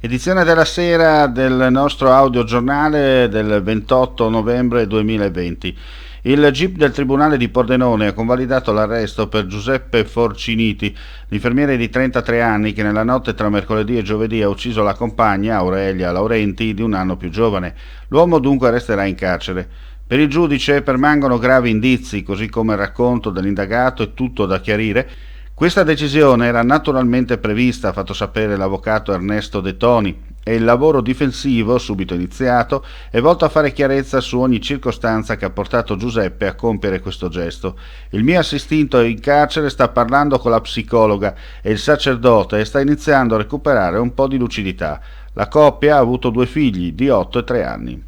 Edizione della sera del nostro audiogiornale del 28 novembre 2020. Il GIP del Tribunale di Pordenone ha convalidato l'arresto per Giuseppe Forciniti, l'infermiere di 33 anni che nella notte tra mercoledì e giovedì ha ucciso la compagna, Aurelia Laurenti, di un anno più giovane. L'uomo dunque resterà in carcere. Per il giudice permangono gravi indizi, così come il racconto dell'indagato è tutto da chiarire. Questa decisione era naturalmente prevista, ha fatto sapere l'avvocato Ernesto De Toni, e il lavoro difensivo, subito iniziato, è volto a fare chiarezza su ogni circostanza che ha portato Giuseppe a compiere questo gesto. Il mio assistito in carcere sta parlando con la psicologa e il sacerdote sta iniziando a recuperare un po' di lucidità. La coppia ha avuto 2 figli di 8 e 3 anni.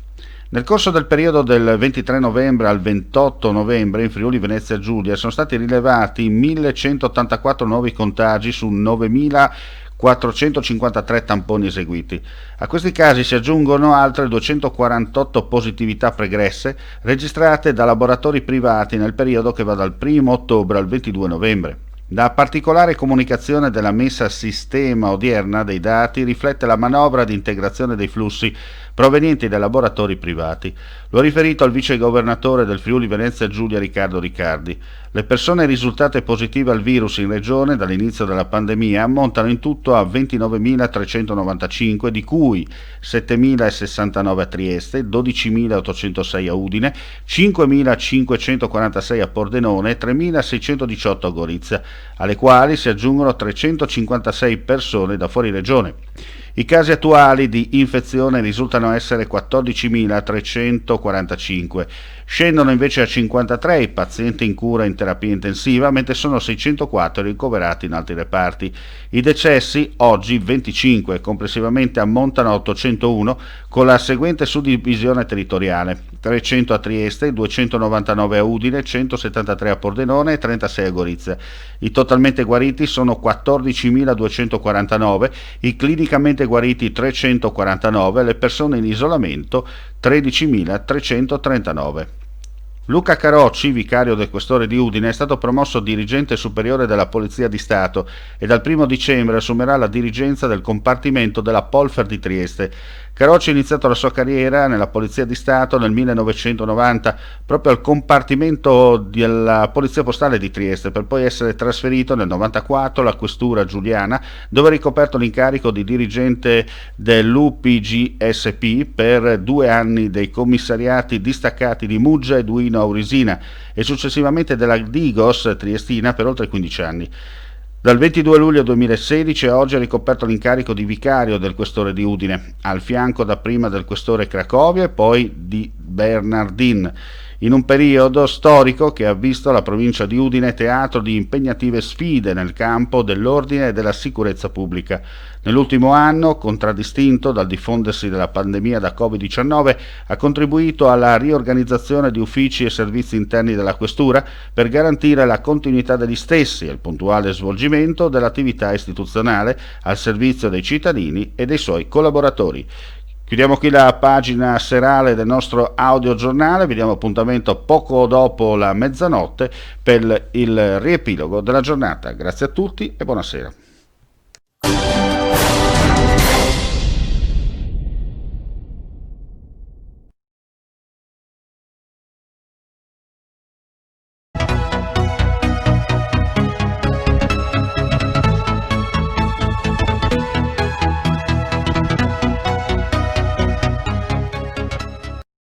Nel corso del periodo del 23 novembre al 28 novembre in Friuli Venezia Giulia sono stati rilevati 1184 nuovi contagi su 9453 tamponi eseguiti. A questi casi si aggiungono altre 248 positività pregresse registrate da laboratori privati nel periodo che va dal 1 ottobre al 22 novembre. La particolare comunicazione della messa a sistema odierna dei dati riflette la manovra di integrazione dei flussi provenienti dai laboratori privati. Lo ha riferito al vicegovernatore del Friuli Venezia Giulia Riccardo Riccardi. Le persone risultate positive al virus in regione dall'inizio della pandemia ammontano in tutto a 29.395, di cui 7.069 a Trieste, 12.806 a Udine, 5.546 a Pordenone e 3.618 a Gorizia, alle quali si aggiungono 356 persone da fuori regione. I casi attuali di infezione risultano essere 14.345, scendono invece a 53 i pazienti in cura in terapia intensiva, mentre sono 604 ricoverati in altri reparti. I decessi, oggi 25, complessivamente ammontano a 801, con la seguente suddivisione territoriale: 300 a Trieste, 299 a Udine, 173 a Pordenone e 36 a Gorizia. I totalmente guariti sono 14.249, i clinicamente guariti 349, le persone in isolamento 13.339. Luca Carocci, vicario del questore di Udine, è stato promosso dirigente superiore della Polizia di Stato e dal 1 dicembre assumerà la dirigenza del compartimento della Polfer di Trieste. Carocci ha iniziato la sua carriera nella Polizia di Stato nel 1990, proprio al compartimento della Polizia Postale di Trieste, per poi essere trasferito nel 1994 alla Questura Giuliana, dove ha ricoperto l'incarico di dirigente dell'UPGSP per 2 anni dei commissariati distaccati di Muggia e Duino Aurisina e successivamente della Digos Triestina per oltre 15 anni. Dal 22 luglio 2016 a oggi ha ricoperto l'incarico di vicario del questore di Udine, al fianco dapprima del questore Cracovia e poi di Bernardin, in un periodo storico che ha visto la provincia di Udine teatro di impegnative sfide nel campo dell'ordine e della sicurezza pubblica. Nell'ultimo anno, contraddistinto dal diffondersi della pandemia da Covid-19, ha contribuito alla riorganizzazione di uffici e servizi interni della Questura per garantire la continuità degli stessi e il puntuale svolgimento dell'attività istituzionale al servizio dei cittadini e dei suoi collaboratori. Chiudiamo qui la pagina serale del nostro audiogiornale, vi diamo appuntamento poco dopo la mezzanotte per il riepilogo della giornata. Grazie a tutti e buonasera.